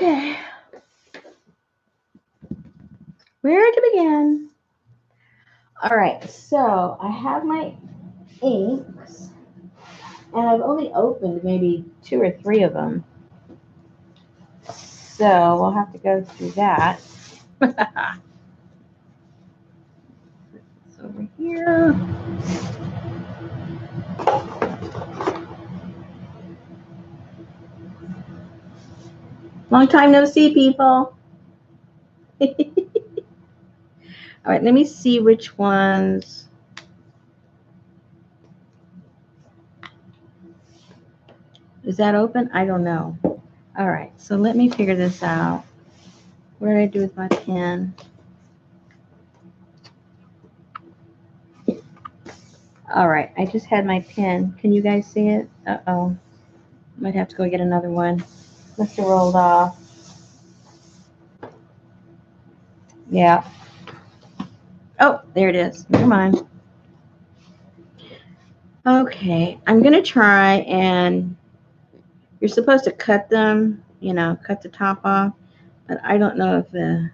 Okay. Where to begin? All right, so I have my inks, and I've only opened maybe 2 or 3 of them. So we'll have to go through that. It's over here. Long time no see, people. All right, let me see which ones. Is that open? I don't know. All right, so let me figure this out. What did I do with my pen? All right, I just had my pen. Can you guys see it? Uh-oh. Might have to go get another one. Must have rolled off. Yeah. Oh, there it is. Never mind. Okay, I'm going to try, and you're supposed to cut them, you know, cut the top off, but I don't know if the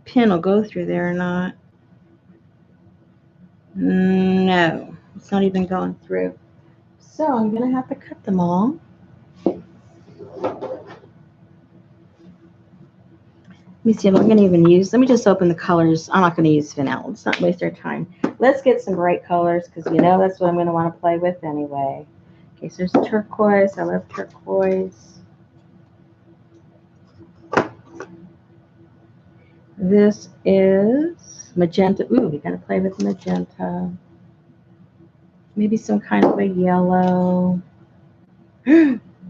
pin will go through there or not. No, it's not even going through. So I'm going to have to cut them all. Let me see if I'm going to even use, let me just open the colors. I'm not going to use vanilla. Let's not waste our time. Let's get some bright colors because you know that's what I'm going to want to play with anyway. Okay, so there's turquoise. I love turquoise. This is magenta. Ooh, we got to play with magenta. Maybe some kind of a yellow.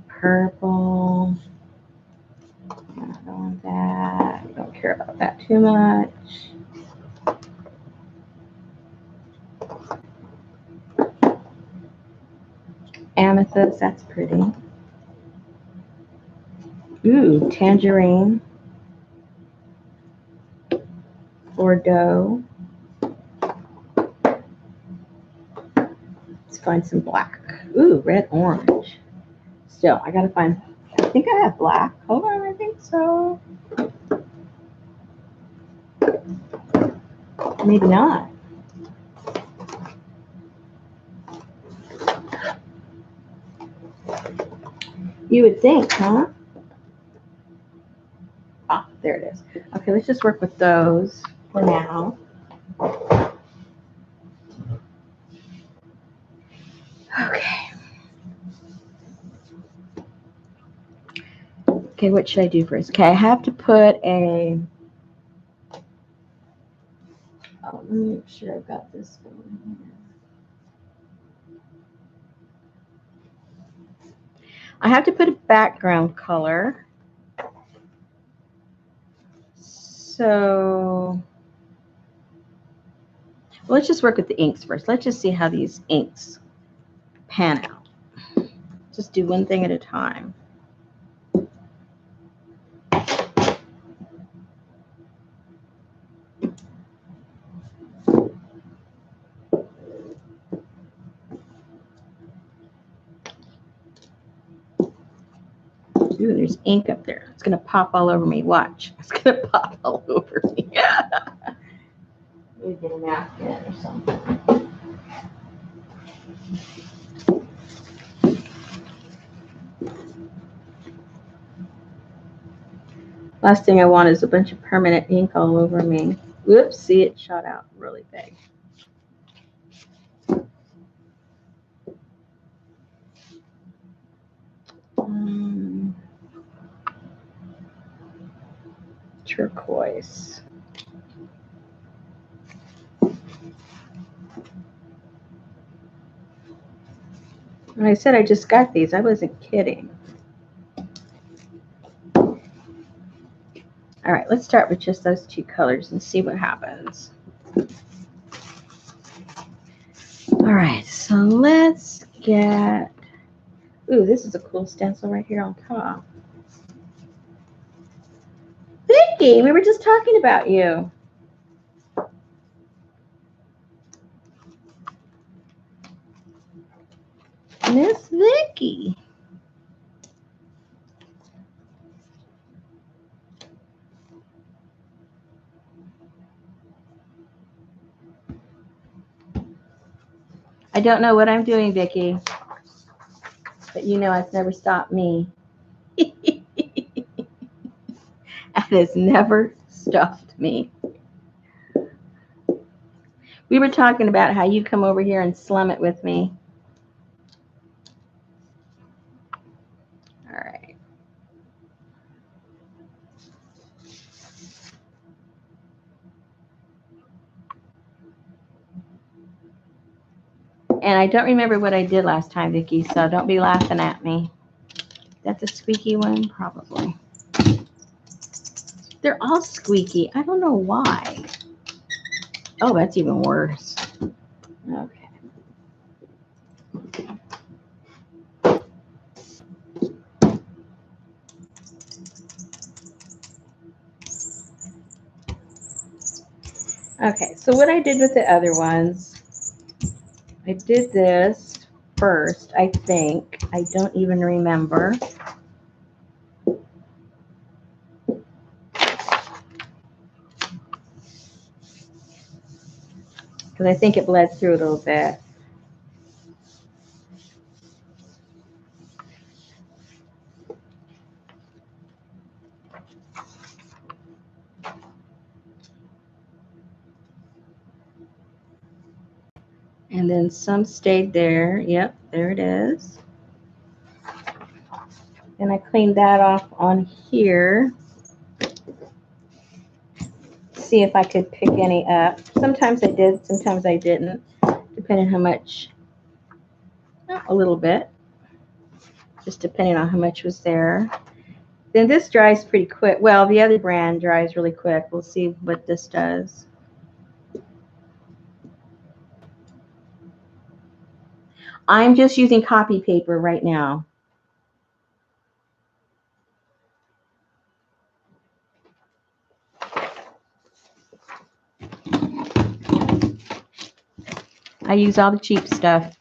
Purple. I don't want that. Don't care about that too much. Amethyst, that's pretty. Ooh, tangerine. Bordeaux. Let's find some black. Ooh, red orange. Still, I gotta find, I think I have black. Hold on, I think so. Maybe not. You would think, huh? Ah, there it is. Okay, let's just work with those for now. Okay. Okay, what should I do first? Okay, I have to put a, oh, let me make sure I've got this going here. I have to put a background color. So let's just work with the inks first. Let's just see how these inks pan out. Just do one thing at a time. Ooh, there's ink up there. It's gonna pop all over me. Watch. It's gonna pop all over me. Let me get a napkin or something. Last thing I want is a bunch of permanent ink all over me. Whoops, see, it shot out really big. Turquoise. When I said I just got these, I wasn't kidding. All right, let's start with just those 2 colors and see what happens. All right, so let's get, ooh, this is a cool stencil right here on top. Vicky, we were just talking about you. Miss Vicky. I don't know what I'm doing, Vicki, but you know it's never stopped me. It has never stopped me. We were talking about how you come over here and slum it with me. All right. And I don't remember what I did last time, Vicki, so don't be laughing at me. That's a squeaky one? Probably. They're all squeaky. I don't know why. Oh, that's even worse. Okay. Okay, so what I did with the other ones, I did this first, I think. I don't even remember. Because I think it bled through a little bit. And then some stayed there. Yep, there it is. And I cleaned that off on here. See if I could pick any up. Sometimes I did, sometimes I didn't, depending on how much, a little bit, just depending on how much was there. Then this dries pretty quick. Well, the other brand dries really quick. We'll see what this does. I'm just using copy paper right now. I use all the cheap stuff.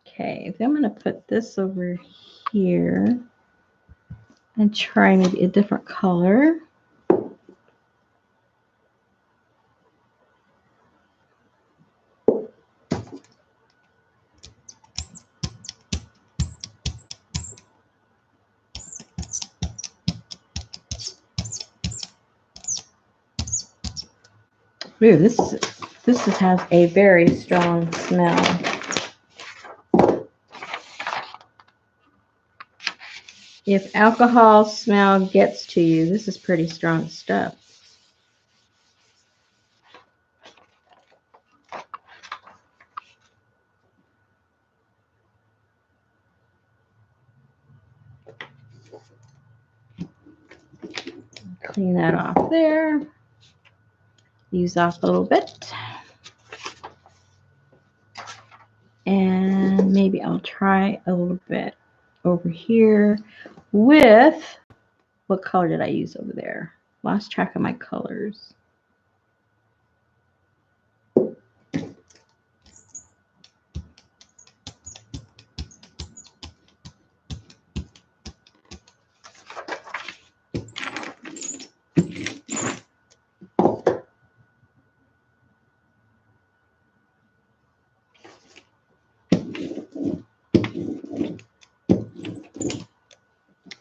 Okay, then I'm going to put this over here and try maybe a different color. Ooh, this has a very strong smell. If alcohol smell gets to you, this is pretty strong stuff. Clean that off there. Use off a little bit. And maybe I'll try a little bit over here with, what color did I use over there? Lost track of my colors.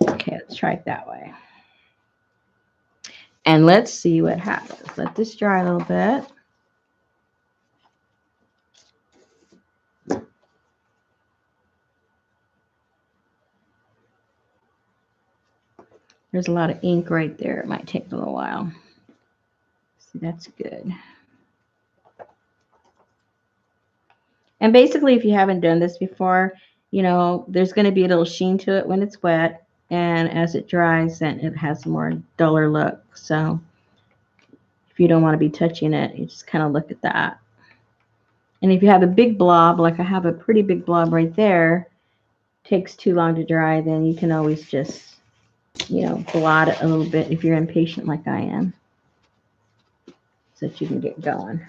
Okay, let's try it that way. And let's see what happens. Let this dry a little bit. There's a lot of ink right there. It might take a little while. See, that's good. And basically, if you haven't done this before, you know, there's going to be a little sheen to it when it's wet. And as it dries, then it has a more duller look. So if you don't want to be touching it, you just kind of look at that. And if you have a big blob, like I have a pretty big blob right there, takes too long to dry, then you can always just, you know, blot it a little bit if you're impatient like I am, so that you can get going.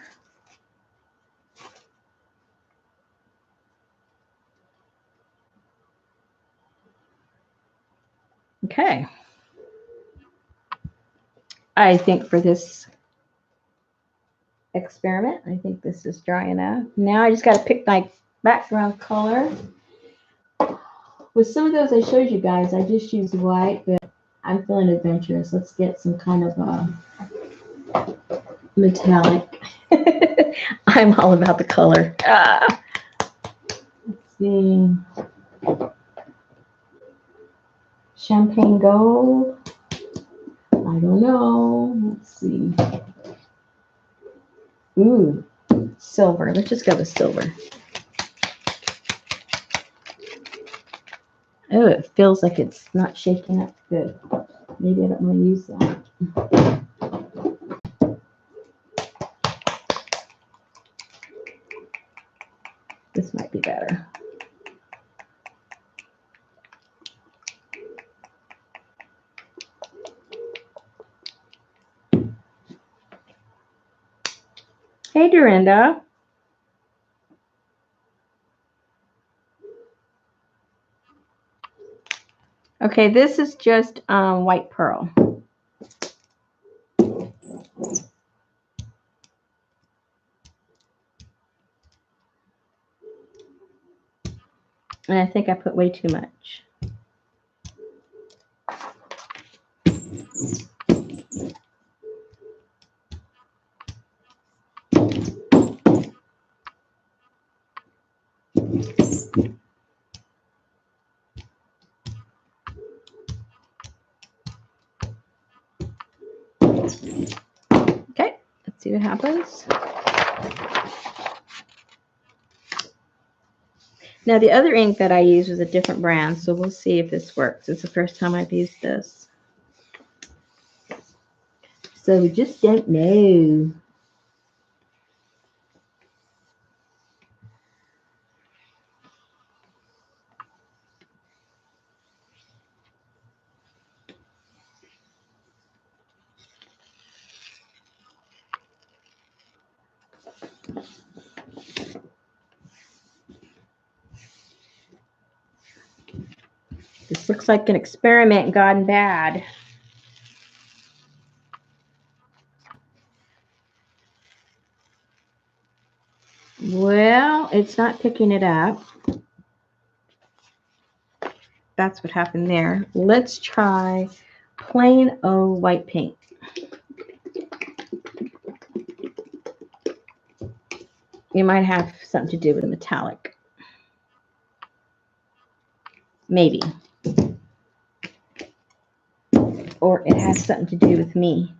Okay. I think for this experiment. I think this is dry enough. Now I just got to pick my background color. With some of those I showed you guys, I just used white, but I'm feeling adventurous. Let's get some kind of metallic. I'm all about the color. Let's see. Champagne gold. I don't know. Let's see. Ooh, silver. Let's just go with silver. Oh, it feels like it's not shaking up good. Maybe I don't want to use that. This might be better. Hey, Dorinda. Okay, this is just white pearl. And I think I put way too much. Okay, let's see what happens. Now, the other ink that I used was a different brand, so we'll see if this works. It's the first time I've used this. So we just don't know. This looks like an experiment gone bad. Well, it's not picking it up. That's what happened there. Let's try plain old white paint. It might have something to do with the metallic. Maybe. Or it has something to do with me.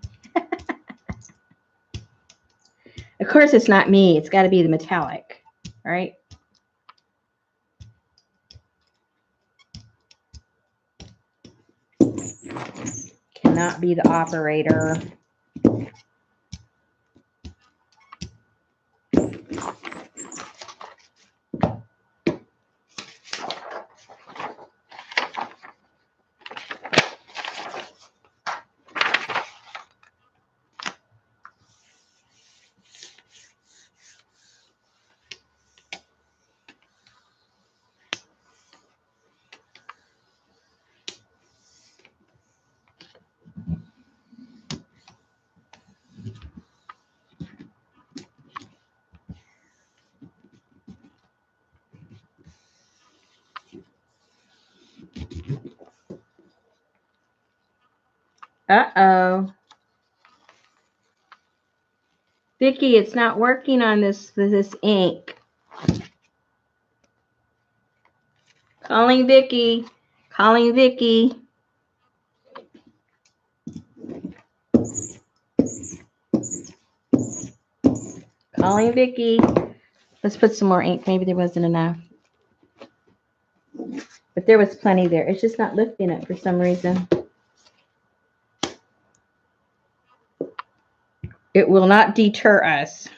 Of course, it's not me. It's got to be the metallic, right? Cannot be the operator. Uh-oh. Vicki, it's not working on this ink. Calling Vicki. Calling Vicki. Calling Vicki. Let's put some more ink. Maybe there wasn't enough. But there was plenty there. It's just not lifting it for some reason. It will not deter us.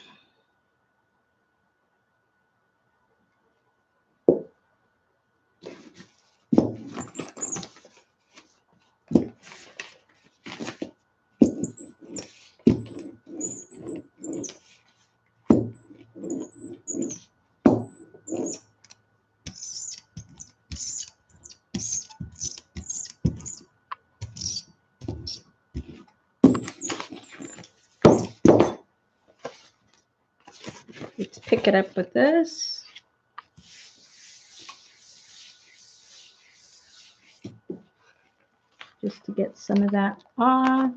pick it up with this. Just to get some of that off.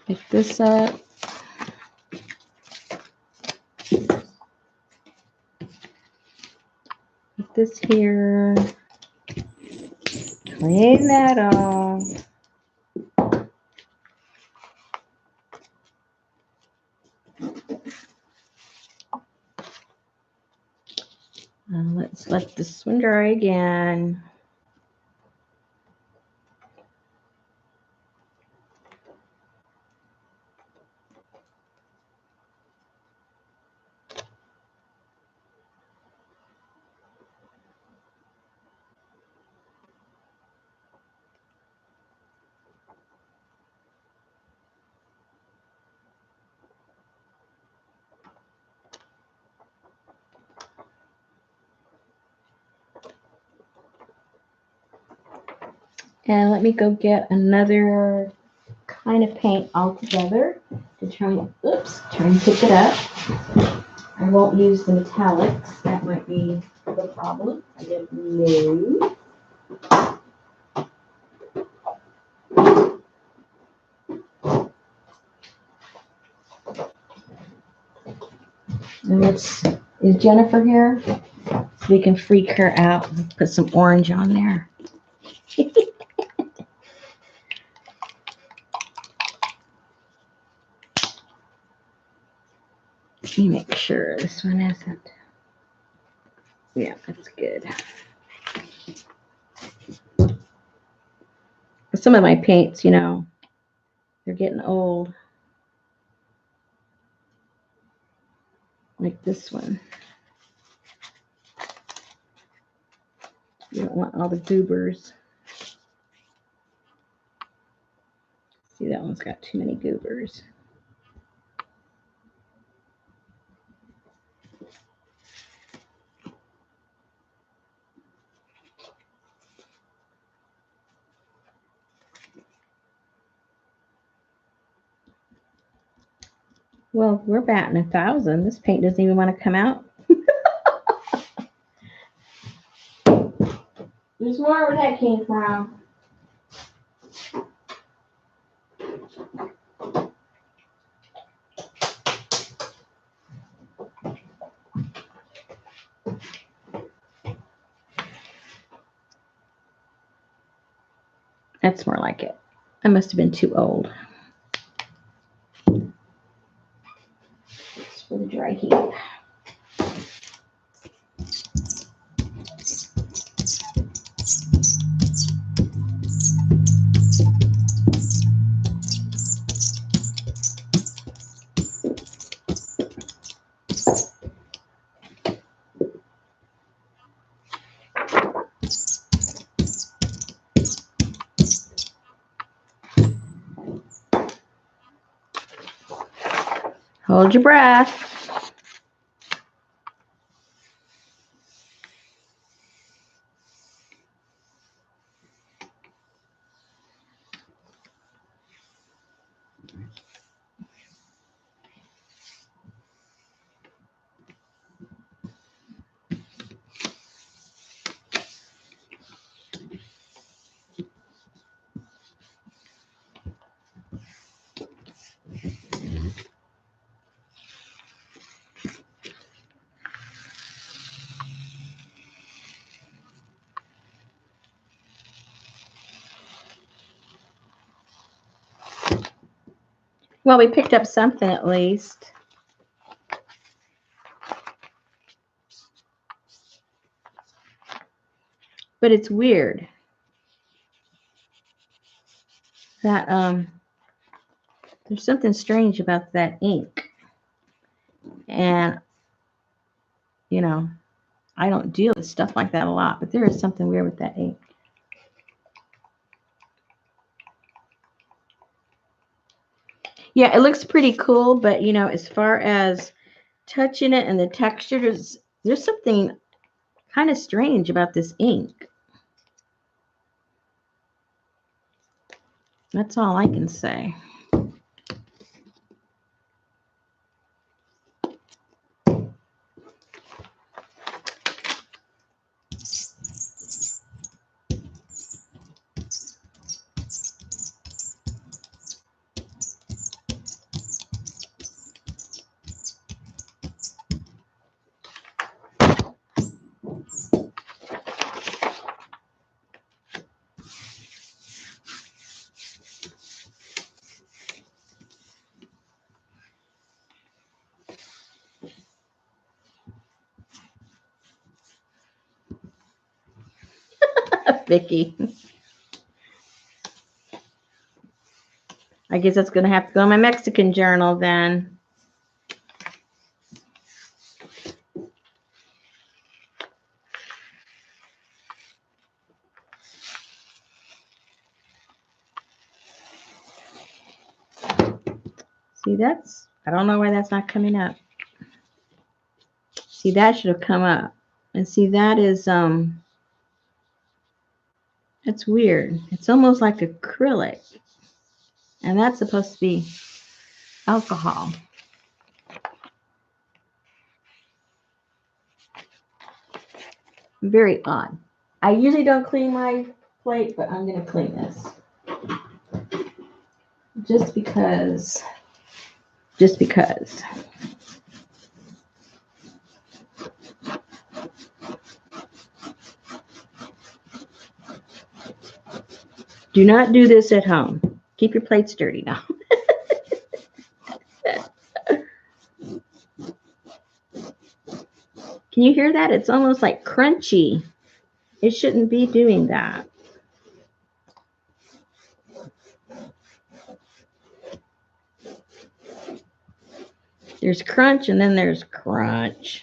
Pick this up. Put this here. Clean that off. And let's let this one dry again. And let me go get another kind of paint altogether to try and pick it up. I won't use the metallics. That might be the problem. I didn't know. And is Jennifer here? We can freak her out and put some orange on there. Let me make sure this one isn't. Yeah, that's good. Some of my paints, you know, they're getting old. Like this one. You don't want all the goobers. See, that one's got too many goobers. Well, we're batting 1,000. This paint doesn't even want to come out. There's more where that came from. That's more like it. I must have been too old. It's for the dry heat. Hold your breath. Well, we picked up something at least. But it's weird that there's something strange about that ink. And, you know, I don't deal with stuff like that a lot, but there is something weird with that ink. Yeah, it looks pretty cool, but, you know, as far as touching it and the texture, there's something kind of strange about this ink. That's all I can say. Vicky. I guess that's going to have to go in my Mexican journal then. See, I don't know why that's not coming up. See, that should have come up. And see, that is, that's weird. It's almost like acrylic. And that's supposed to be alcohol. Very odd. I usually don't clean my plate, but I'm going to clean this. Just because. Just because. Do not do this at home. Keep your plates dirty now. Can you hear that? It's almost like crunchy. It shouldn't be doing that. There's crunch and then there's crunch.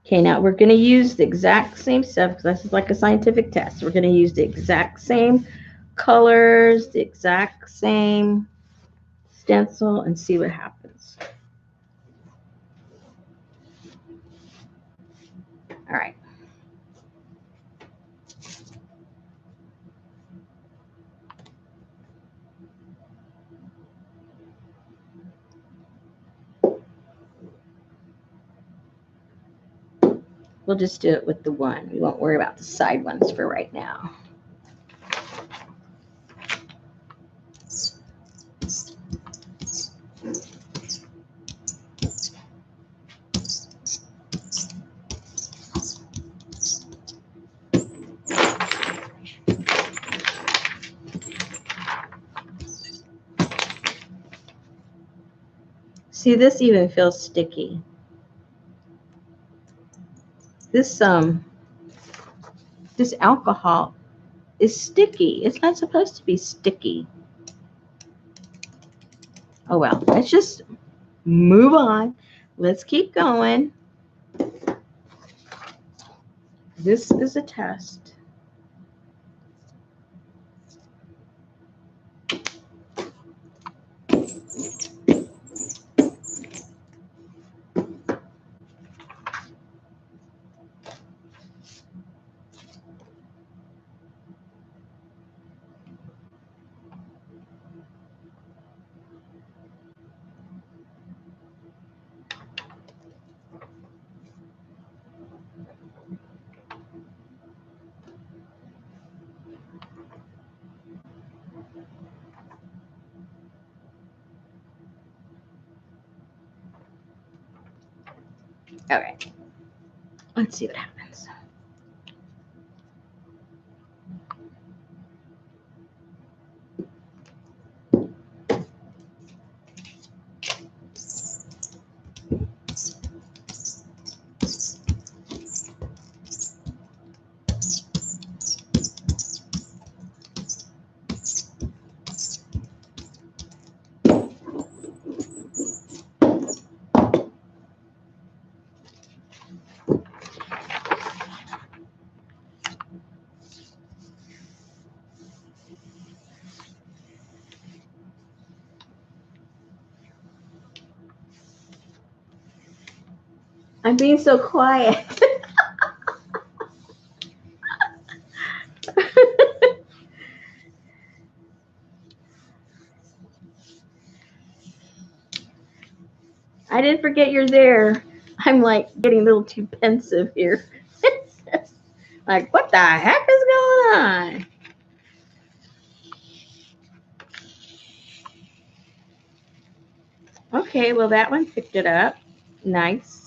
Okay, now we're going to use the exact same stuff because this is like a scientific test. We're going to use the exact same colors, the exact same stencil, and see what happens. All right. We'll just do it with the one. We won't worry about the side ones for right now. See, this even feels sticky. This alcohol is sticky. It's not supposed to be sticky. Oh well, let's just move on. Let's keep going. This is a test. All right. Let's see what happens. I'm being so quiet. I didn't forget you're there. I'm like getting a little too pensive here. Like, what the heck is going on? Okay, well, that one picked it up. Nice.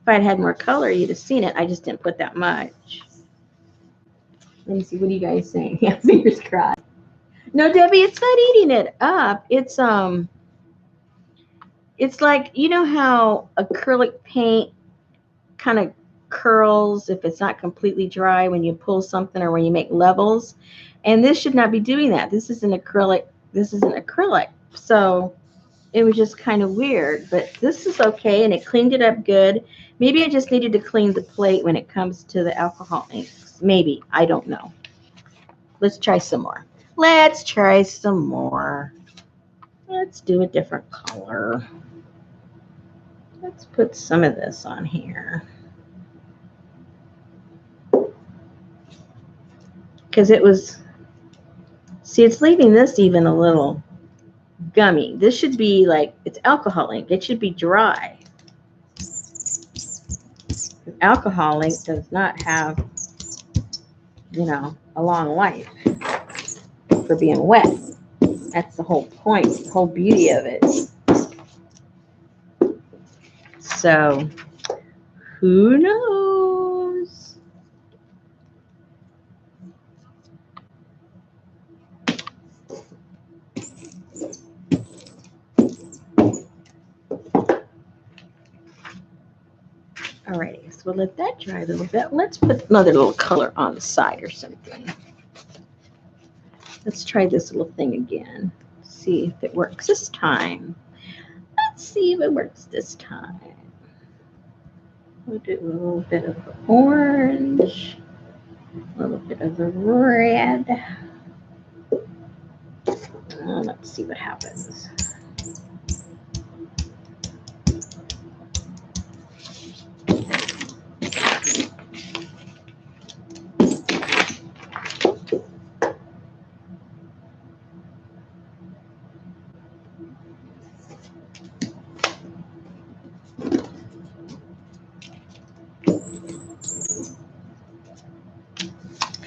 If I'd had more color, you'd have seen it. I just didn't put that much. Let me see. What are you guys saying? Yeah, fingers crossed. No, Debbie, it's not eating it up. It's It's like, you know how acrylic paint kind of curls if it's not completely dry when you pull something or when you make levels. And this should not be doing that. This is an acrylic. This is an acrylic. So it was just kind of weird, but this is okay, and it cleaned it up good. Maybe I just needed to clean the plate when it comes to the alcohol inks. Maybe. I don't know. Let's try some more. Let's try some more. Let's do a different color. Let's put some of this on here. Because it was, see, it's leaving this even a little gummy. This should be like, it's alcohol ink. It should be dry. Alcohol ink does not have, you know, a long life for being wet. That's the whole point, the whole beauty of it. So, who knows? Alrighty, so we'll let that dry a little bit. Let's put another little color on the side or something. Let's try this little thing again. See if it works this time. Let's see if it works this time. We'll do a little bit of the orange, a little bit of the red. Let's see what happens.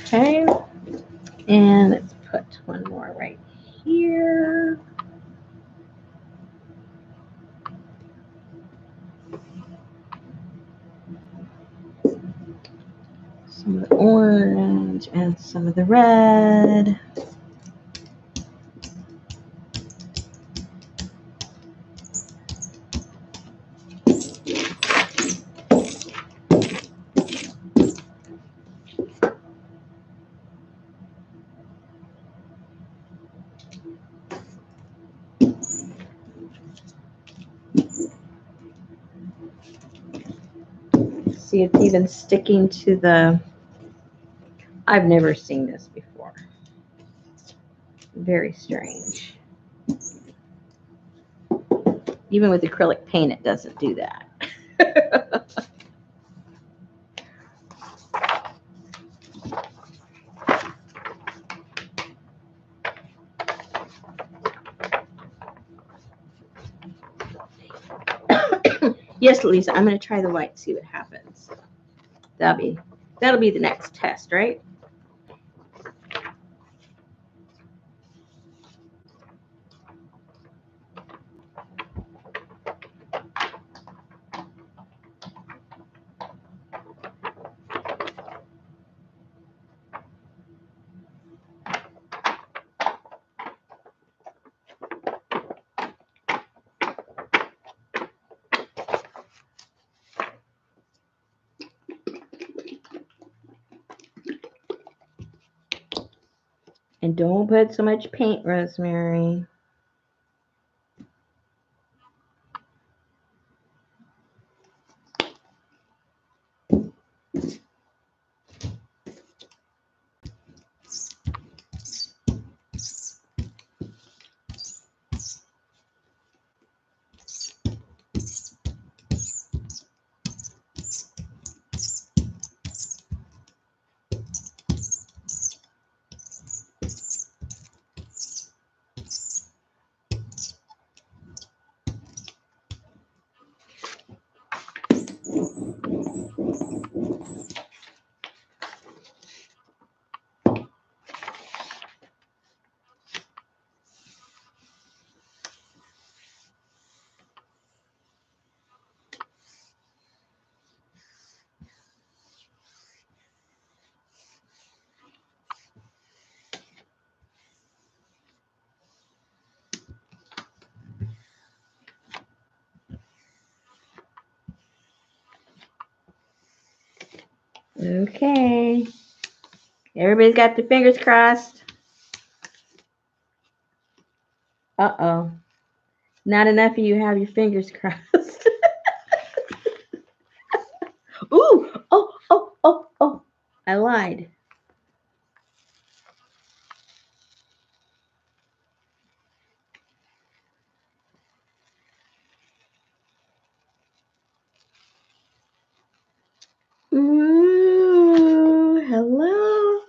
Okay, and let's put one more right here. Some of the orange and some of the red. See, it's even sticking to the, I've never seen this before. Very strange. Even with acrylic paint, it doesn't do that. Yes, Lisa, I'm going to try the white, see what happens. That'll be the next test, right? And don't put so much paint, Rosemary. Okay. Everybody's got their fingers crossed. Uh-oh. Not enough of you have your fingers crossed. Ooh! Oh. I lied. Ooh, hello.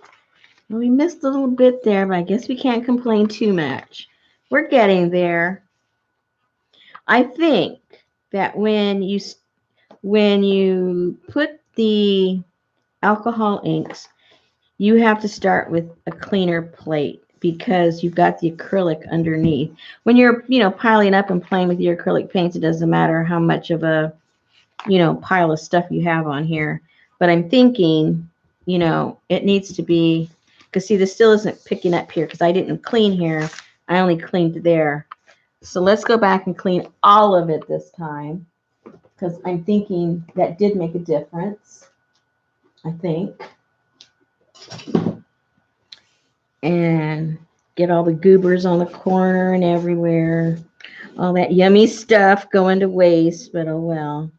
Well, we missed a little bit there, but I guess we can't complain too much. We're getting there. I think that when you put the alcohol inks, you have to start with a cleaner plate because you've got the acrylic underneath. When you're, piling up and playing with your acrylic paints, it doesn't matter how much of a, pile of stuff you have on here. But I'm thinking, it needs to be, because see, this still isn't picking up here because I didn't clean here. I only cleaned there. So let's go back and clean all of it this time because I'm thinking that did make a difference, I think. And get all the goobers on the corner and everywhere. All that yummy stuff going to waste, but oh well.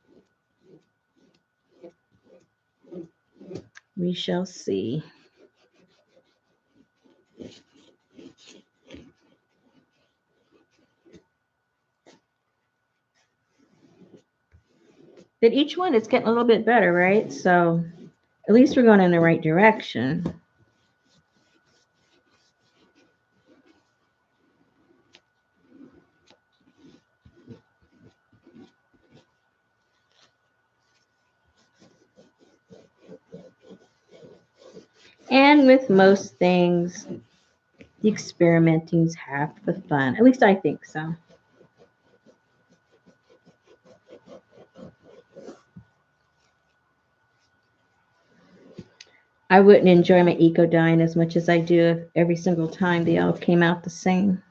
We shall see. But each one, it's getting a little bit better, right? So at least we're going in the right direction. And with most things, the experimenting's half the fun. At least I think so. I wouldn't enjoy my Eco-Dine as much as I do if every single time they all came out the same.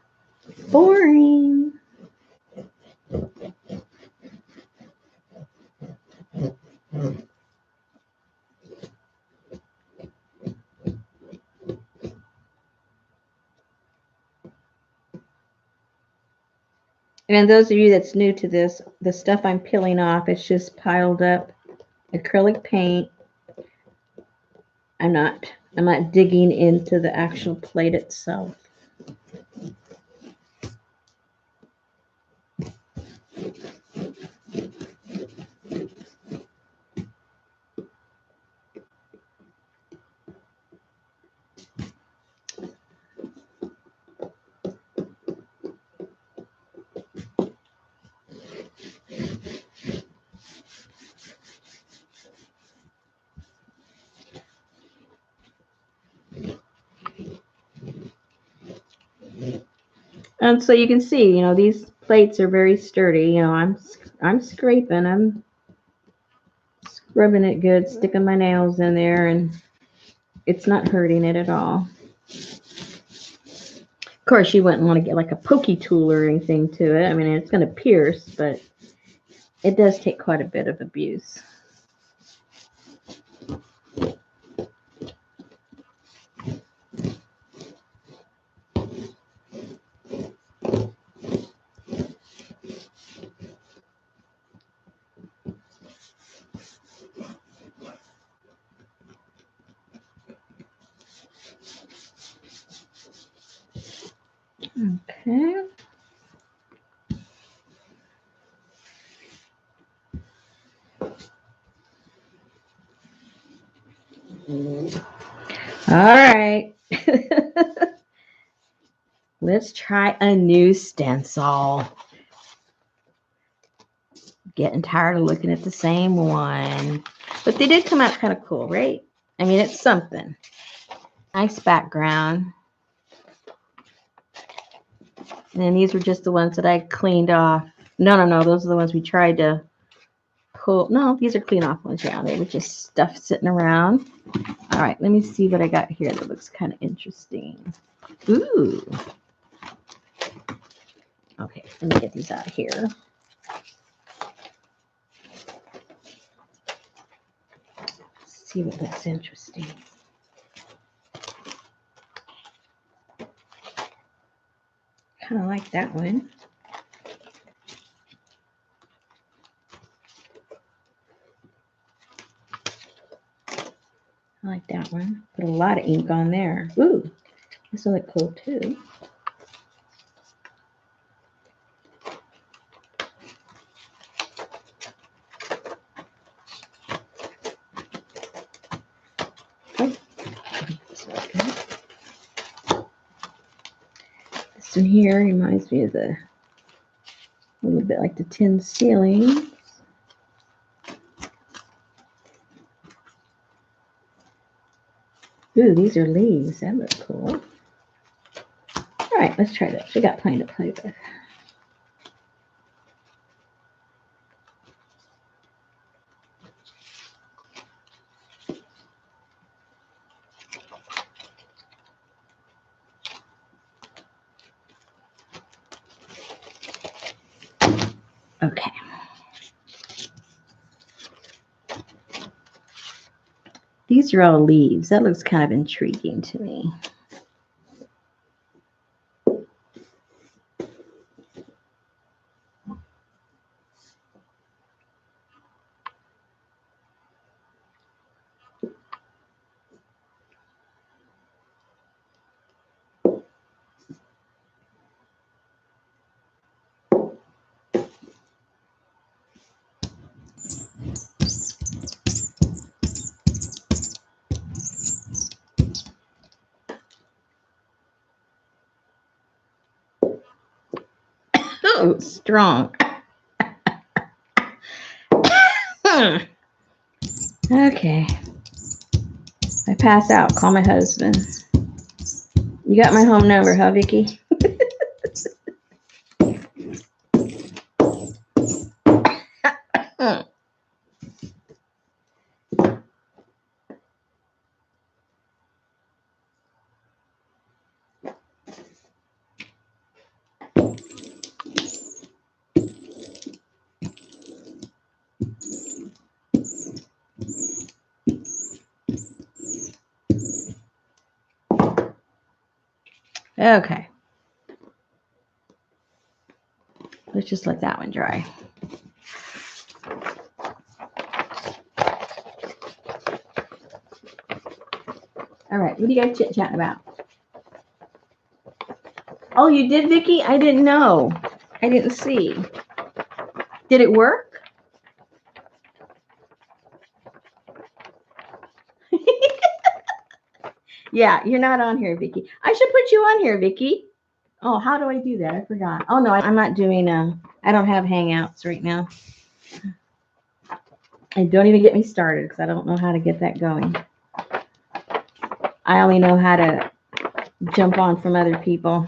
Boring. And those of you that's new to this, the stuff I'm peeling off, it's just piled up acrylic paint. I'm not digging into the actual plate itself. And so you can see, these plates are very sturdy. I'm scraping, I'm scrubbing it good, sticking my nails in there, and it's not hurting it at all. Of course, you wouldn't want to get like a pokey tool or anything to it. I mean, it's going to pierce, but it does take quite a bit of abuse. Okay. All right. Let's try a new stencil. Getting tired of looking at the same one. But they did come out kind of cool, right? I mean, it's something. Nice background. And then these were just the ones that I cleaned off. No. Those are the ones we tried to pull. No, these are clean off ones. Yeah, they were just stuff sitting around. All right, let me see what I got here that looks kind of interesting. Ooh. Okay, let me get these out of here. Let's see what looks interesting. Kind of like that one. I like that one. Put a lot of ink on there. Ooh, this will look cool too. This one here reminds me of a little bit like the tin ceiling. Ooh, these are leaves. That looks cool. All right, let's try this. We got plenty to play with. Okay. These are all leaves. That looks kind of intriguing to me. Oh, strong. Okay. I pass out. Call my husband. You got my home number, huh, Vicki? Okay. Let's just let that one dry. All right, what are you guys chit-chatting about? Oh, you did, Vicki? I didn't know. I didn't see. Did it work? Yeah, you're not on here, Vicki. I should put you on here, Vicki. Oh, how do I do that? I forgot. Oh, no, I'm not doing, I don't have Hangouts right now. And don't even get me started because I don't know how to get that going. I only know how to jump on from other people.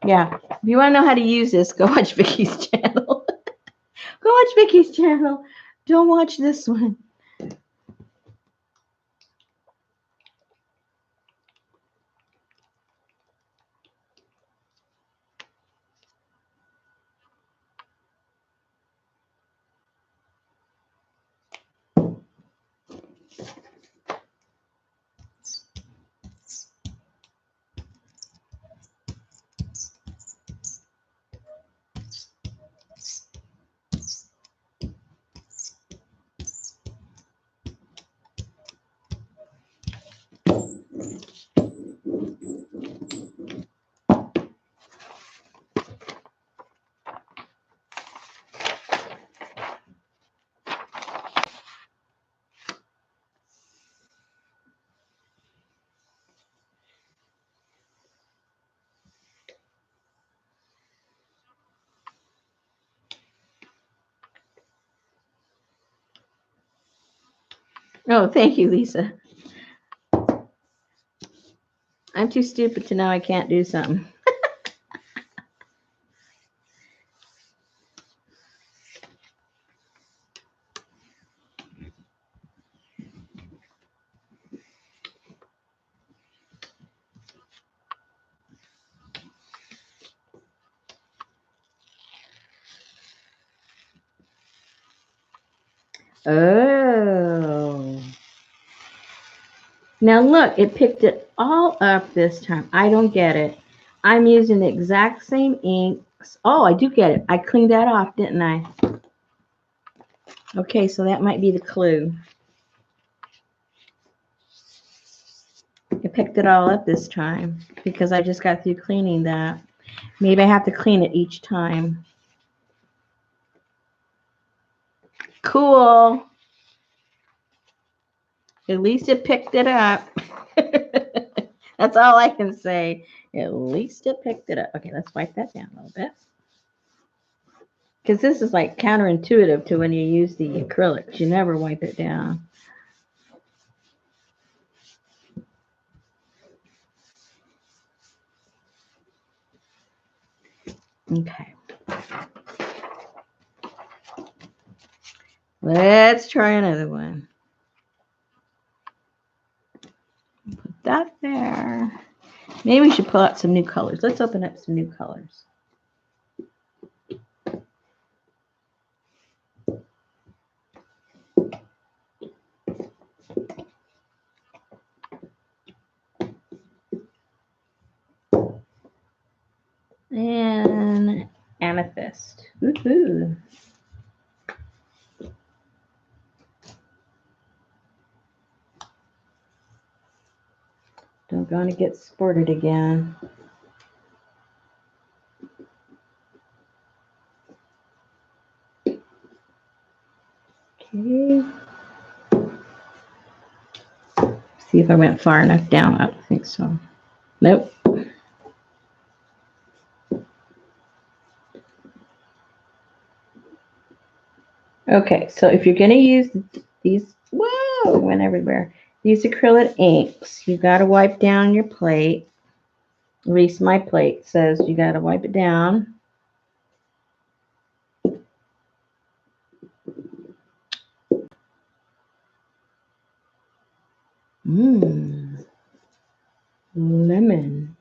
Yeah, if you want to know how to use this, go watch Vicki's channel. Go watch Vicki's channel. Don't watch this one. Oh, thank you, Lisa. I'm too stupid to know I can't do something. Oh. Now look, it picked it all up this time. I don't get it. I'm using the exact same inks. Oh, I do get it. I cleaned that off, didn't I? Okay, so that might be the clue. It picked it all up this time because I just got through cleaning that. Maybe I have to clean it each time. Cool. At least it picked it up. That's all I can say. At least it picked it up. Okay, let's wipe that down a little bit. Because this is like counterintuitive to when you use the acrylics. You never wipe it down. Okay. Let's try another one. Put that there. Maybe we should pull out some new colors. Let's open up some new colors. And amethyst. Woohoo. Don't gonna get sported again. Okay. See if I went far enough down. I don't think so. Nope. Okay, so if you're gonna use these, whoa, it went everywhere. These acrylic inks, you gotta wipe down your plate. At least my plate says you gotta wipe it down. Mmm. Lemon.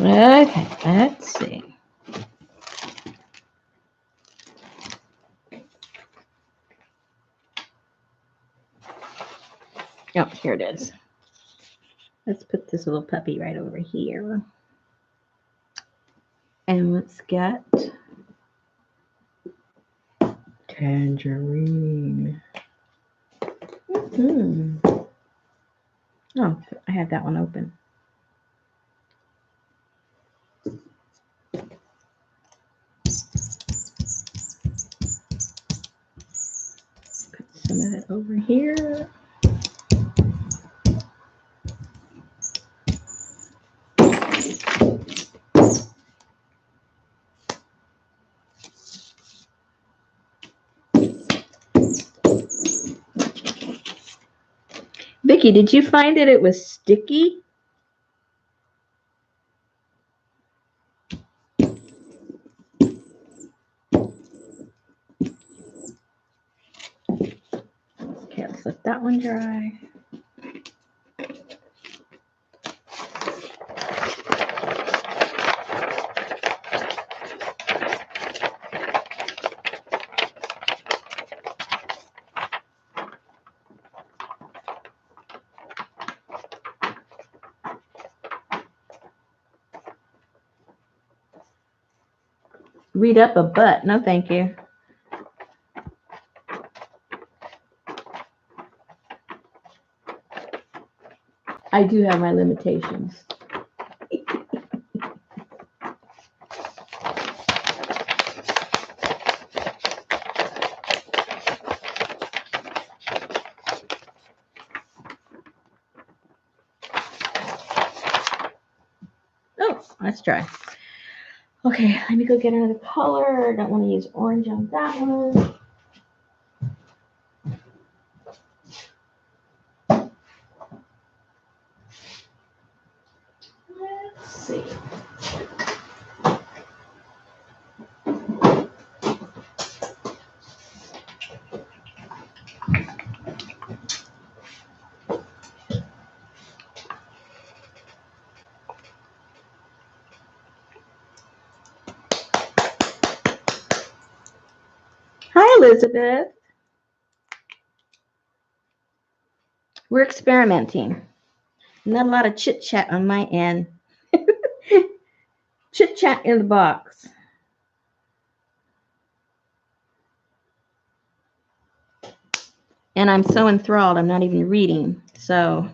Okay, let's see. Oh, here it is. Let's put this little puppy right over here. And let's get tangerine. Oh, I had that one open. Put some of it over here. Vicky, did you find that it was sticky? Okay, let's let that one dry. Read up a butt. No, thank you. I do have my limitations. Let's try. Okay, let me go get another color. I don't want to use orange on that one. Let's see. Hi, Elizabeth. We're experimenting. Not a lot of chit chat on my end. Chit chat in the box. And I'm so enthralled, I'm not even reading. So.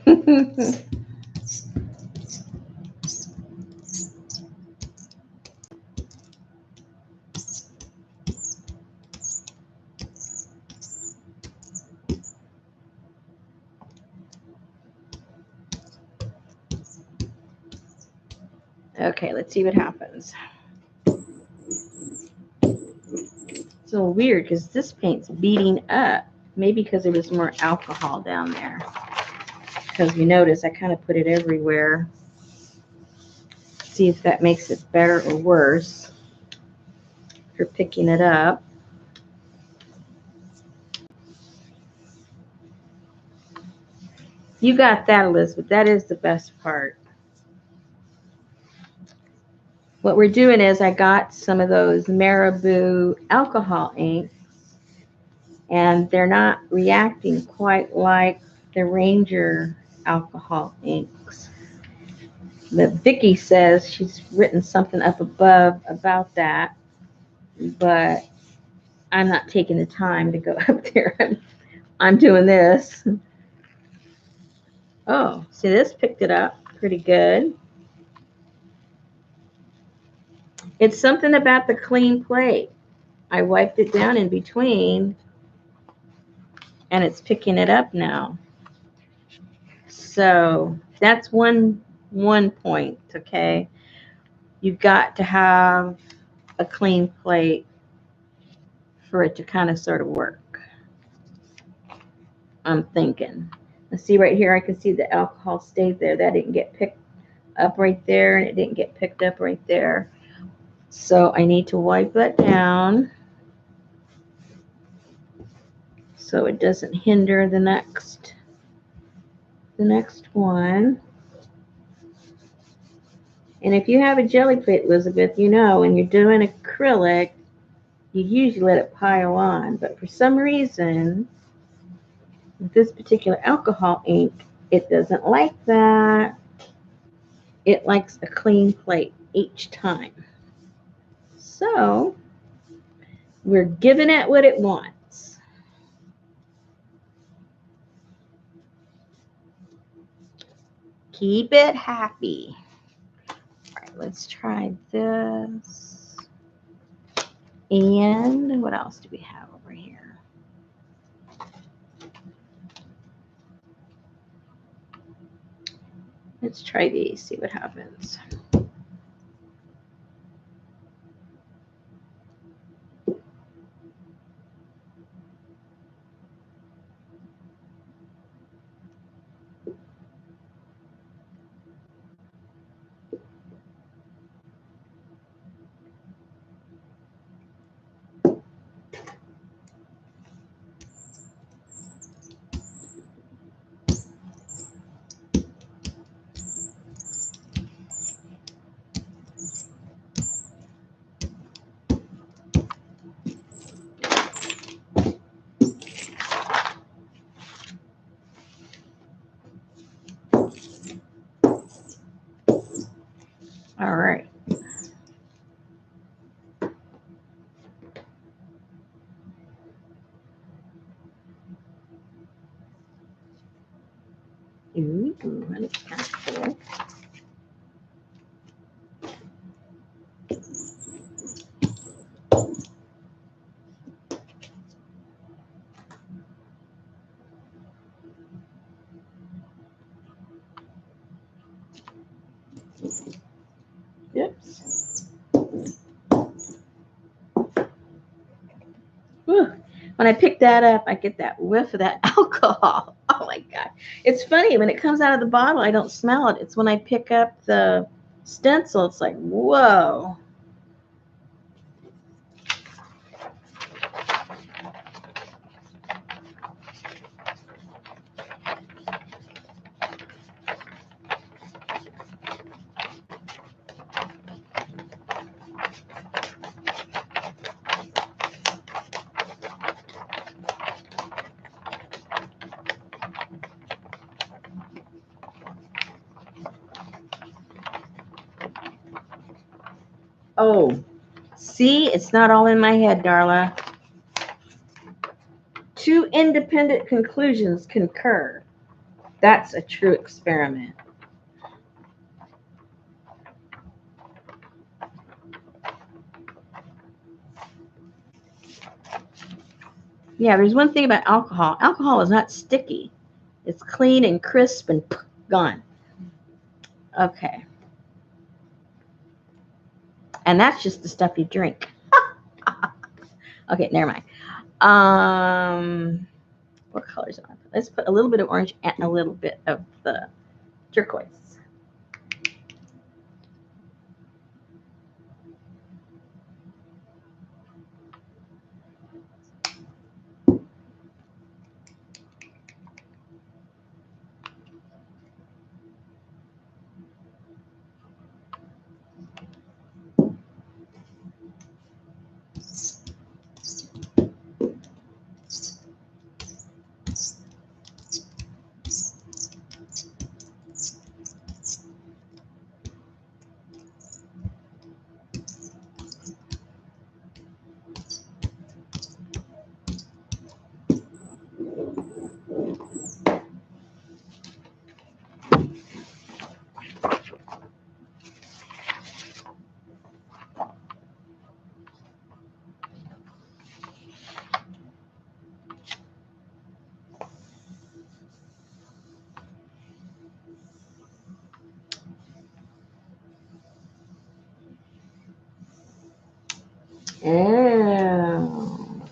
Okay, let's see what happens. It's a little weird because this paint's beating up. Maybe because there was more alcohol down there. Because you notice I kind of put it everywhere. See if that makes it better or worse for picking it up. You got that, Elizabeth. That is the best part. What we're doing is I got some of those Marabou alcohol inks, and they're not reacting quite like the Ranger alcohol inks. But Vicki says she's written something up above about that, but I'm not taking the time to go up there. I'm doing this. Oh, see, this picked it up pretty good. It's something about the clean plate. I wiped it down in between, and it's picking it up now. So that's one point, okay? You've got to have a clean plate for it to kind of sort of work. I'm thinking. Let's see right here, I can see the alcohol stayed there. That didn't get picked up right there, and it didn't get picked up right there. So I need to wipe that down so it doesn't hinder the next one. And if you have a jelly plate, Elizabeth, you know when you're doing acrylic, you usually let it pile on. But for some reason, with this particular alcohol ink, it doesn't like that. It likes a clean plate each time. So we're giving it what it wants. Keep it happy. All right, let's try this. And what else do we have over here? Let's try these, see what happens. All right. Ooh, that's kind of cool. when I pick that up, I get that whiff of that alcohol. Oh my God. It's funny, when it comes out of the bottle, I don't smell it. It's when I pick up the stencil, it's like, whoa. Oh, see, it's not all in my head, Darla. Two independent conclusions concur. That's a true experiment. Yeah, there's one thing about alcohol. Alcohol is not sticky. It's clean and crisp and gone. Okay. And that's just the stuff you drink. Okay, never mind. What colors am I? Let's put a little bit of orange and a little bit of the turquoise. Oh.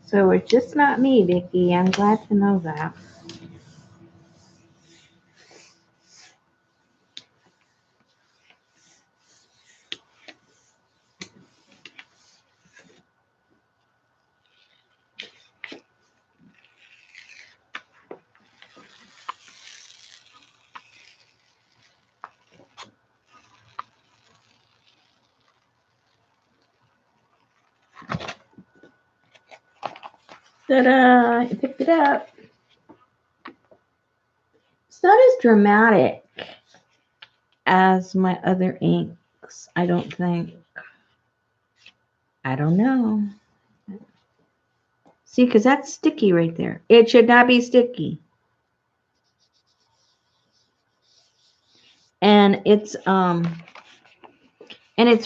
So it's just not me, Vicki. I'm glad to know that. Ta-da! I picked it up. It's not as dramatic as my other inks, I don't think. I don't know. See, because that's sticky right there. It should not be sticky. And it's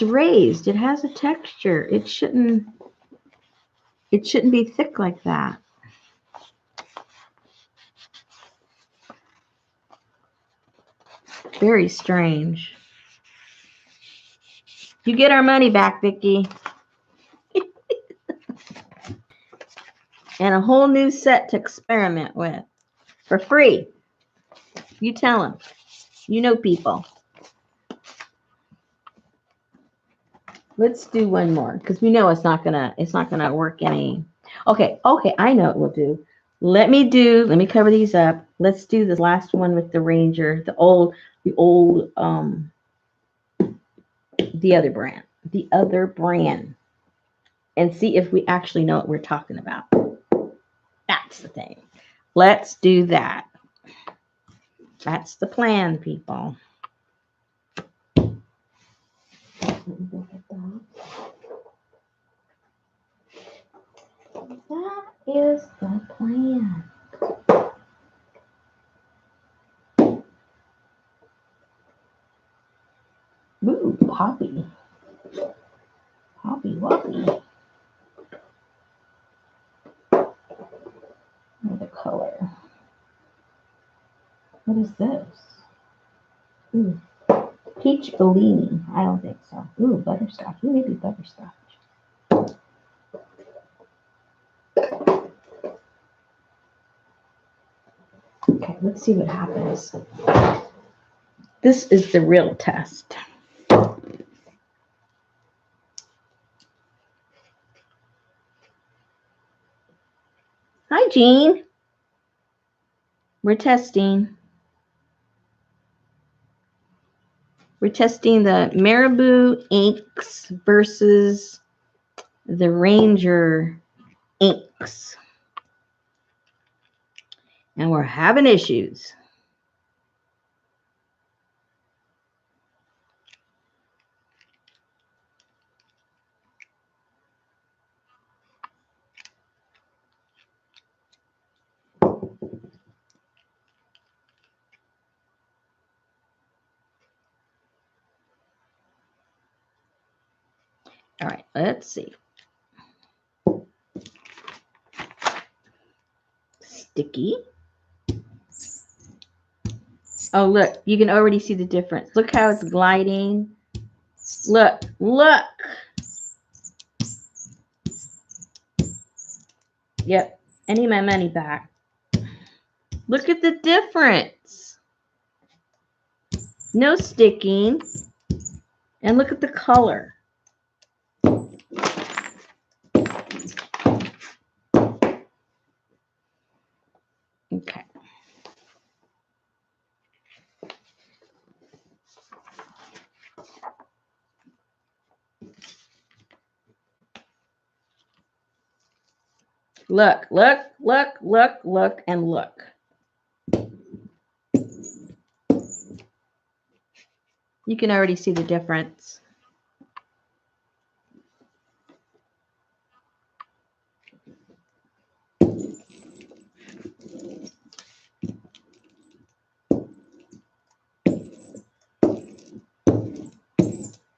raised. It has a texture. It shouldn't be thick like that. Very strange. You get our money back, Vicki. And a whole new set to experiment with for free. You tell them. You know people. Let's do one more because we know it's not gonna work any. Okay, I know what we'll do. Let me cover these up. Let's do the last one with the Ranger, the old the other brand, and see if we actually know what we're talking about. That's the thing. Let's do that. That's the plan, people. That is the plan. Ooh, Poppy. Poppy Woppy. Another color. What is this? Ooh, peach Bellini. I don't think so. Ooh, butterscotch. Ooh, maybe butterscotch. Okay, let's see what happens. This is the real test. Hi, Jean. We're testing. We're testing the Marabou inks versus the Ranger inks. And we're having issues. All right, let's see. Sticky. Oh, look, you can already see the difference. Look how it's gliding. Look, look. Yep, I need my money back. Look at the difference. No sticking. And look at the color. Okay. Look, look, look, look, look, and look. You can already see the difference.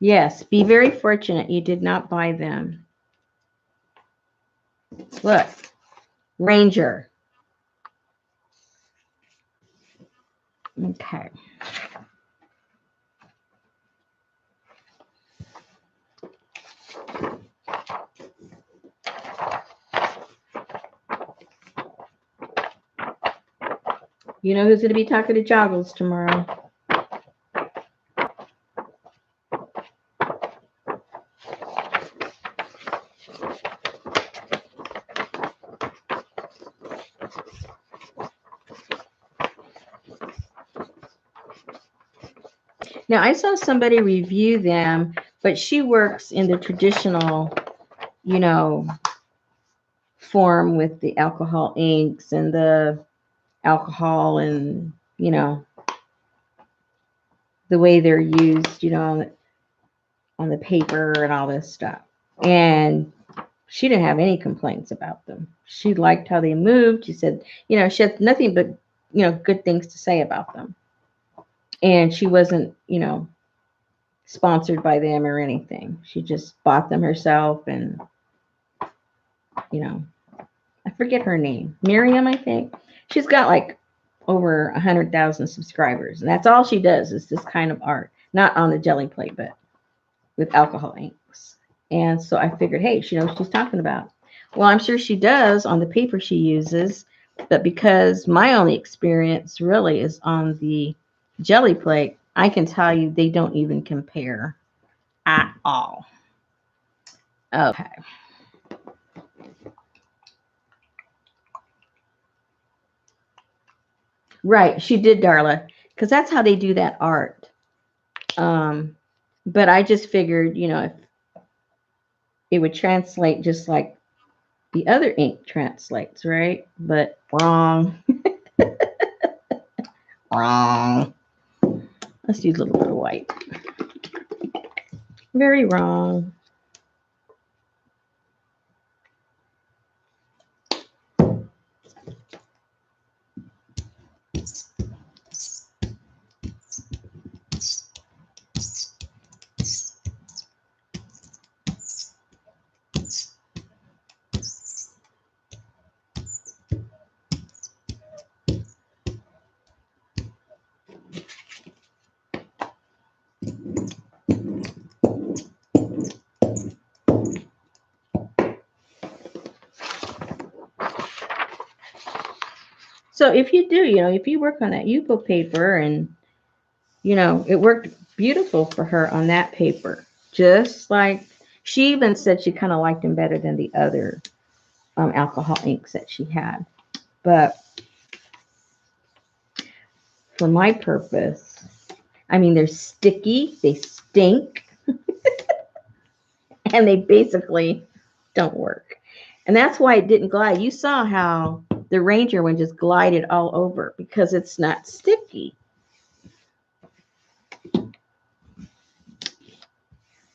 Yes, be very fortunate you did not buy them. Look, Ranger. Okay. You know who's going to be talking to Joggles tomorrow? Now, I saw somebody review them, but she works in the traditional, you know, form with the alcohol inks and the alcohol and, you know, the way they're used, you know, on the paper and all this stuff. And she didn't have any complaints about them. She liked how they moved. She said, you know, she had nothing but, you know, good things to say about them. And she wasn't, you know, sponsored by them or anything. She just bought them herself and, you know, I forget her name. Miriam, I think. She's got like over 100,000 subscribers. And that's all she does is this kind of art. Not on the jelly plate, but with alcohol inks. And so I figured, hey, she knows what she's talking about. Well, I'm sure she does on the paper she uses. But because my only experience really is on the jelly plate, I can tell you they don't even compare at all. Okay. Right, she did, Darla, because that's how they do that art. But I just figured, you know, if it would translate just like the other ink translates, right? But wrong. Wrong. Let's use a little bit of white. Very wrong. So if you do, if you work on that Yupo paper and, it worked beautiful for her on that paper. Just like she even said she kind of liked them better than the other alcohol inks that she had. But for my purpose, I mean, they're sticky, they stink, and they basically don't work. And that's why it didn't glide. You saw how the Ranger one just glided all over because it's not sticky.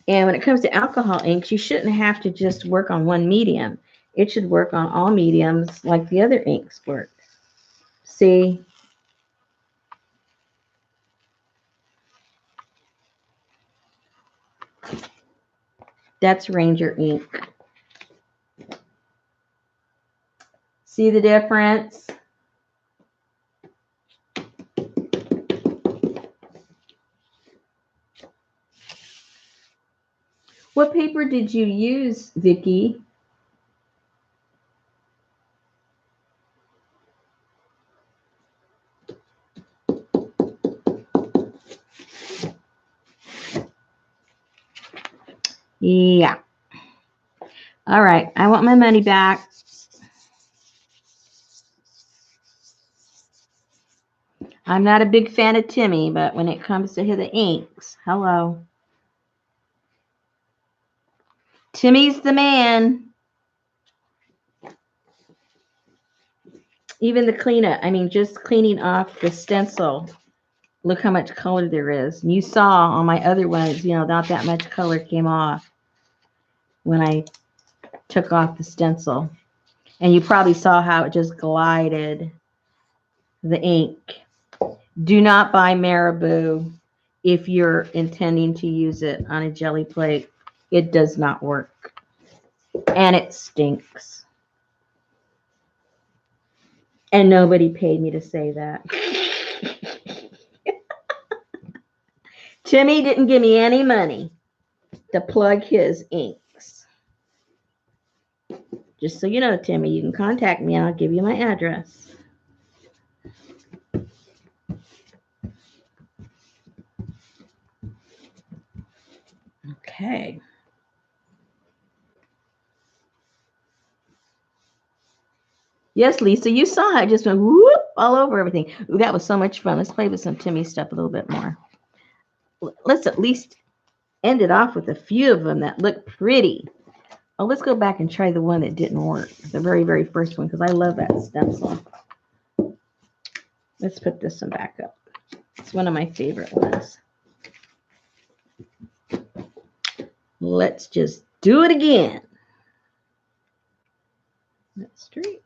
And when it comes to alcohol inks, you shouldn't have to just work on one medium. It should work on all mediums like the other inks work. See? That's Ranger ink. See the difference? What paper did you use, Vicki? Yeah. All right. I want my money back. I'm not a big fan of Timmy, but when it comes to the inks, hello. Timmy's the man. Even the cleanup, I mean, just cleaning off the stencil. Look how much color there is. And you saw on my other ones, not that much color came off when I took off the stencil. And you probably saw how it just glided the ink. Do not buy Marabou if you're intending to use it on a jelly plate. It does not work. And it stinks. And nobody paid me to say that. Timmy didn't give me any money to plug his inks. Just so you know, Timmy, you can contact me and I'll give you my address. Okay. Yes, Lisa, you saw how it just went whoop all over everything. Ooh, that was so much fun. Let's play with some Timmy stuff a little bit more. Let's at least end it off with a few of them that look pretty. Oh, let's go back and try the one that didn't work. The very, very first one, because I love that stencil. Let's put this one back up. It's one of my favorite ones. Let's just do it again. That's straight.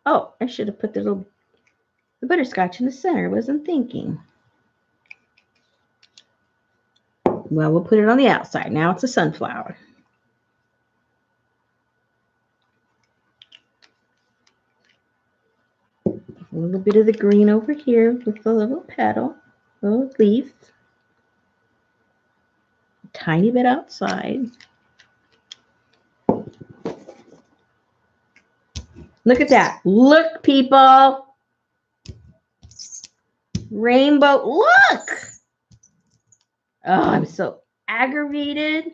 Oh, I should have put the butterscotch in the center. I wasn't thinking. Well, we'll put it on the outside. Now it's a sunflower. A little bit of the green over here with the little petal, little leaf. A tiny bit outside. Look at that. Look, people. Rainbow. Look. Oh, I'm so aggravated.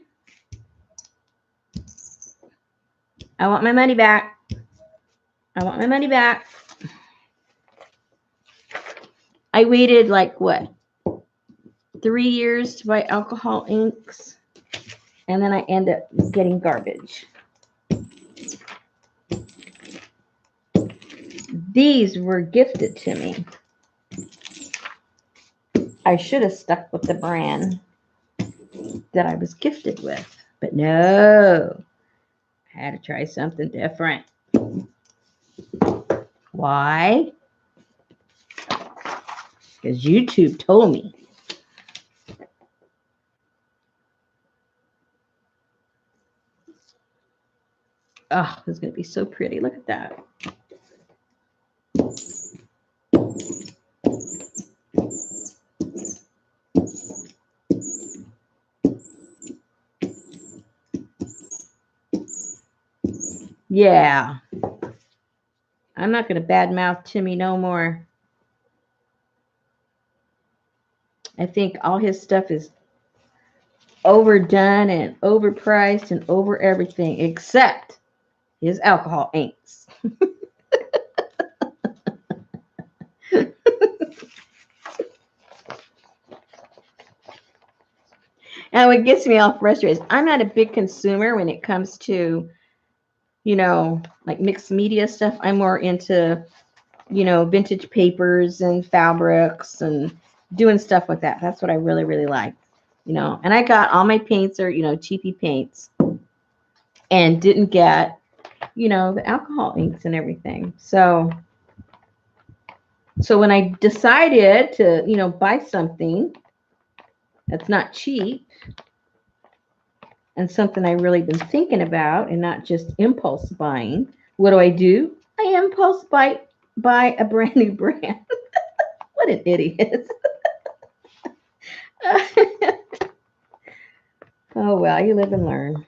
I want my money back. I want my money back. I waited like what? 3 years to buy alcohol inks. And then I end up getting garbage. These were gifted to me. I should have stuck with the brand that I was gifted with. But no. I had to try something different. Why? Because YouTube told me. Oh, it's going to be so pretty. Look at that. Yeah. I'm not going to badmouth Timmy no more. I think all his stuff is overdone and overpriced and over everything except his alcohol inks. And what gets me all frustrated is I'm not a big consumer when it comes to, like mixed media stuff. I'm more into, vintage papers and fabrics and doing stuff like that. That's what I really, really like, And I got all my paints are, cheapy paints and didn't get, the alcohol inks and everything. So when I decided to, buy something that's not cheap, and something I really been thinking about and not just impulse buying, what do? I impulse buy a brand new brand. What an idiot. Oh, well, you live and learn.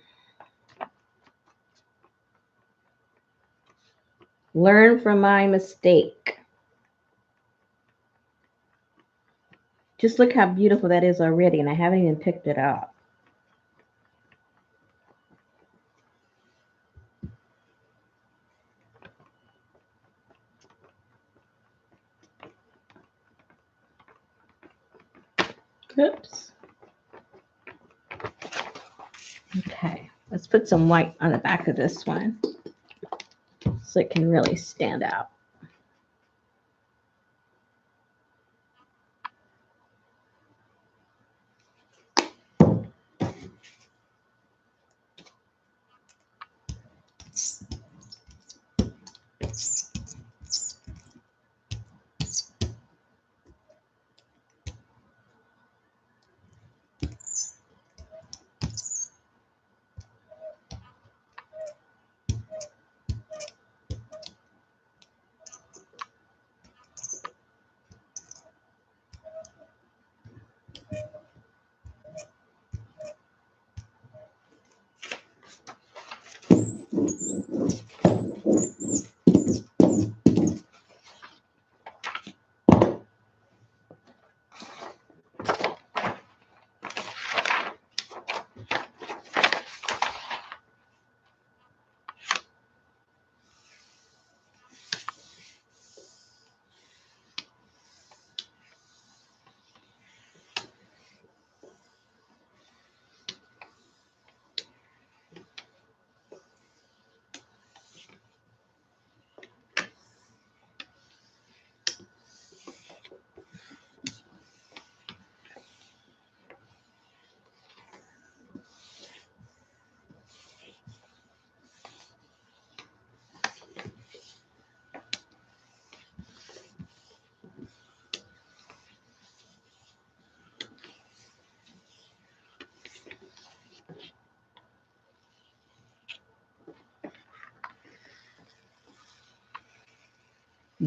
Learn from my mistake. Just look how beautiful that is already, and I haven't even picked it up. Oops. Okay, let's put some white on the back of this one so it can really stand out.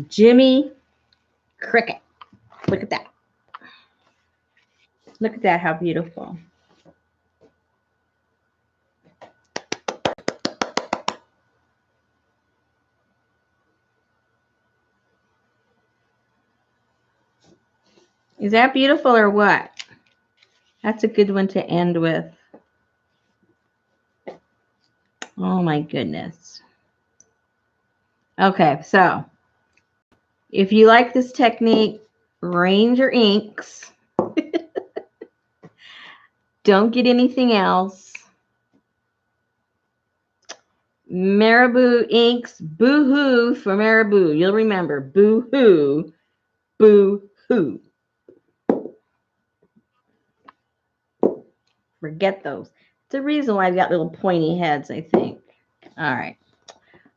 Jimmy Cricket. Look at that. Look at that, how beautiful. Is that beautiful or what? That's a good one to end with. Oh my goodness. Okay, so if you like this technique, range your inks. Don't get anything else. Marabou inks, boo-hoo for Marabou. You'll remember, boo-hoo, boo-hoo. Forget those. It's the reason why I've got little pointy heads, I think. All right.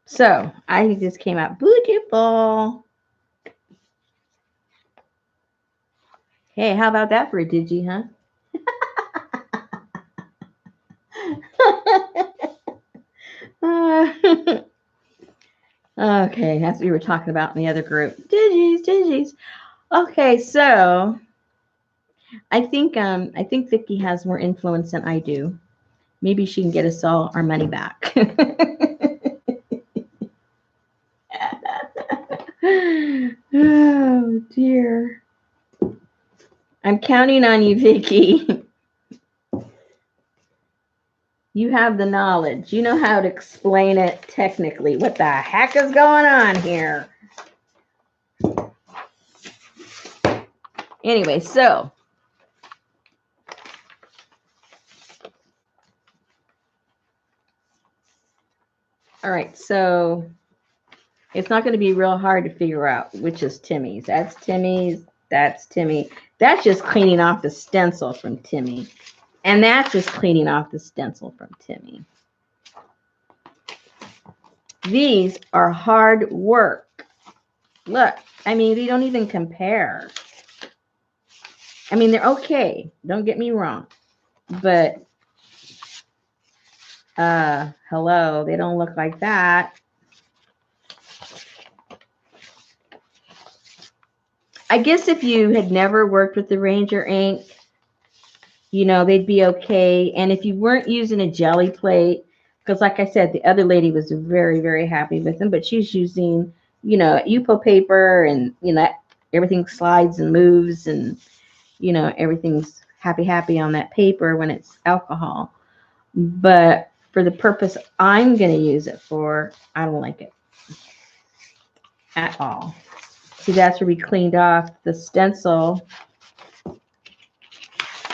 So I think this came out beautiful. Hey, how about that for a digi, huh? Okay, that's what we were talking about in the other group. Digis. Okay, so I think Vicky has more influence than I do. Maybe she can get us all our money back. Oh dear. I'm counting on you, Vicky. You have the knowledge. You know how to explain it technically. What the heck is going on here? Anyway, so all right, so it's not going to be real hard to figure out which is Timmy's. That's Timmy's. That's Timmy. That's just cleaning off the stencil from Timmy. And that's just cleaning off the stencil from Timmy. These are hard work. Look, I mean, they don't even compare. I mean, they're okay. Don't get me wrong. But, hello, they don't look like that. I guess if you had never worked with the Ranger ink, you know, they'd be okay. And if you weren't using a jelly plate, because like I said, the other lady was very, very happy with them, but she's using, you know, Yupo paper and, you know, everything slides and moves and, you know, everything's happy on that paper when it's alcohol. But for the purpose I'm going to use it for, I don't like it at all. See, that's where we cleaned off the stencil.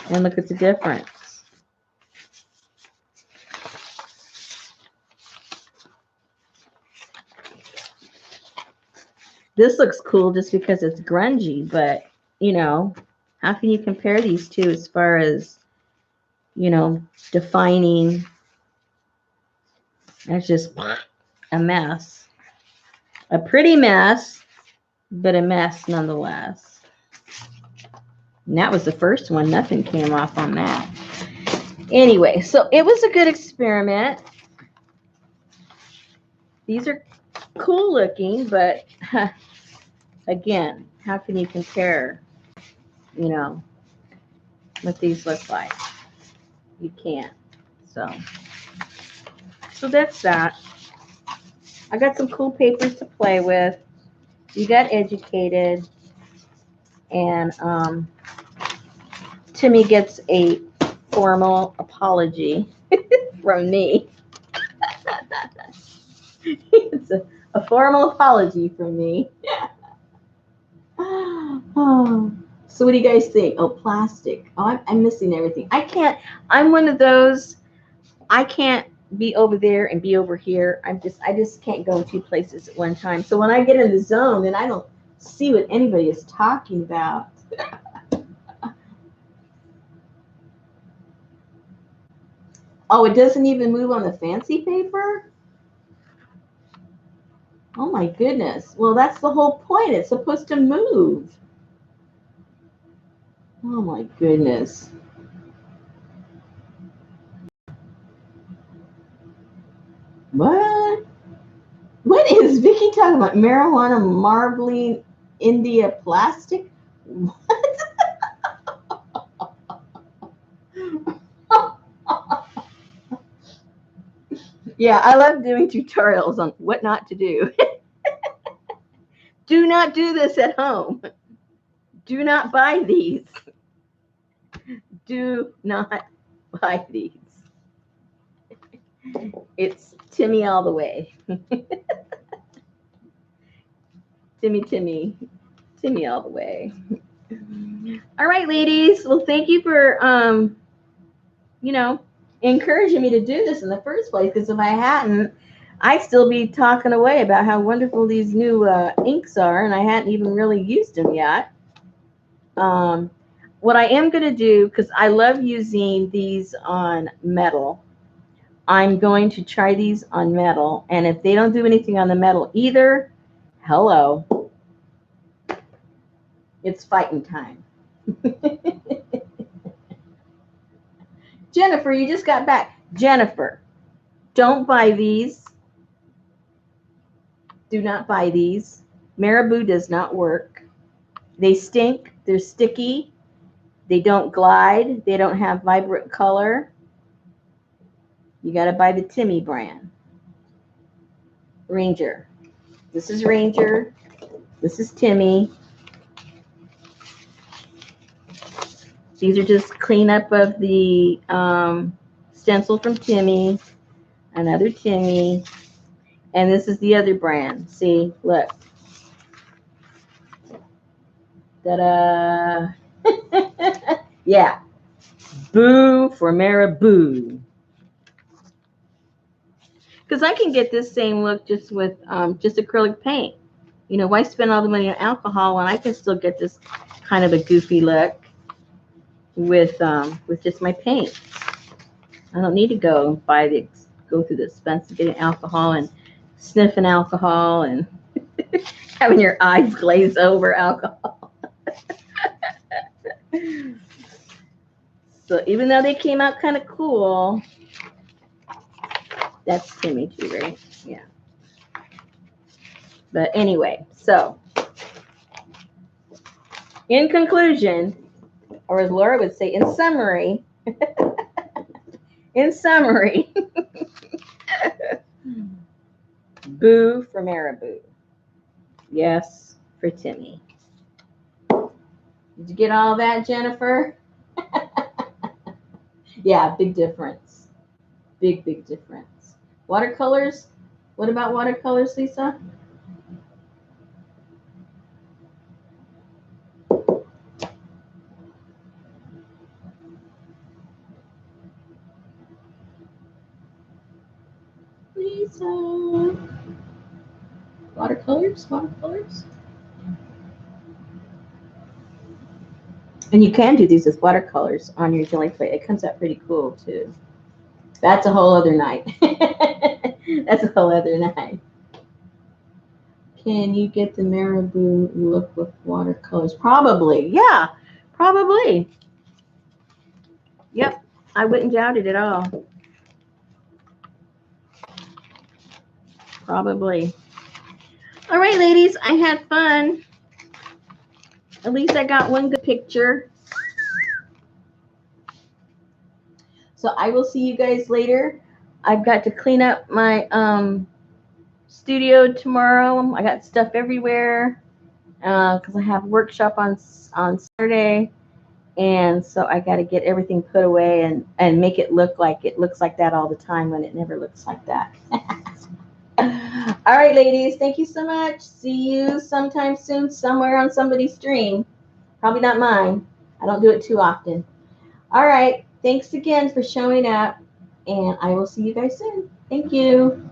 And look at the difference. This looks cool just because it's grungy, but, you know, how can you compare these two as far as, you know, defining? It's just a mess. A pretty mess, but a mess nonetheless. And that was the first one. Nothing came off on that. Anyway, so it was a good experiment. These are cool looking, but again, how can you compare, you know, what these look like? You can't. So that's that. I got some cool papers to play with. You got educated. And Timmy gets a formal apology from me. It's a formal apology from me. Oh. So what do you guys think? Oh, plastic. Oh, I'm missing everything. I can't. I'm one of those. I can't be over there and be over here. I just can't go in two places at one time. So when I get in the zone, then I don't see what anybody is talking about. Oh, it doesn't even move on the fancy paper? Oh my goodness. Well, that's the whole point. It's supposed to move. Oh my goodness. What? What is Vicky talking about? Marijuana marbling India plastic? What? Yeah, I love doing tutorials on what not to do. Do not do this at home. Do not buy these. Do not buy these. It's Timmy all the way. Timmy all the way. All right, ladies. Well, thank you for you know, encouraging me to do this in the first place. Because if I hadn't, I'd still be talking away about how wonderful these new inks are, and I hadn't even really used them yet. What I am going to do, because I love using these on metal, I'm going to try these on metal. And if they don't do anything on the metal either, hello, it's fighting time. Jennifer, you just got back. Jennifer, don't buy these. Do not buy these. Marabou does not work. They stink. They're sticky. They don't glide. They don't have vibrant color. You got to buy the Timmy brand. Ranger. This is Ranger. This is Timmy. These are just cleanup of the stencil from Timmy. Another Timmy. And this is the other brand. See, look. Ta-da! Yeah. Boo for Marabou. Because I can get this same look just with just acrylic paint. You know, why spend all the money on alcohol when I can still get this kind of a goofy look with just my paint. I don't need to go through the expense of getting alcohol and sniffing alcohol and having your eyes glaze over alcohol. So even though they came out kind of cool, that's Timmy too, right? Yeah. But anyway, so in conclusion, or as Laura would say, in summary, boo for Marabou. Yes for Timmy. Did you get all that, Jennifer? Yeah, big difference. Big difference. Watercolors? What about watercolors, Lisa? Lisa. Watercolors? And you can do these with watercolors on your gelli plate. It comes out pretty cool too. That's a whole other night. That's a whole other night. Can you get the Marabou look with watercolors? Probably. Yeah, probably. Yep, I wouldn't doubt it at all. Probably. All right, ladies, I had fun. At least I got one good picture. So I will see you guys later. I've got to clean up my studio tomorrow. I got stuff everywhere because I have a workshop on Saturday. And so I got to get everything put away and make it look like it looks like that all the time when it never looks like that. All right, ladies, thank you so much. See you sometime soon somewhere on somebody's stream. Probably not mine. I don't do it too often. All right. Thanks again for showing up, and I will see you guys soon. Thank you.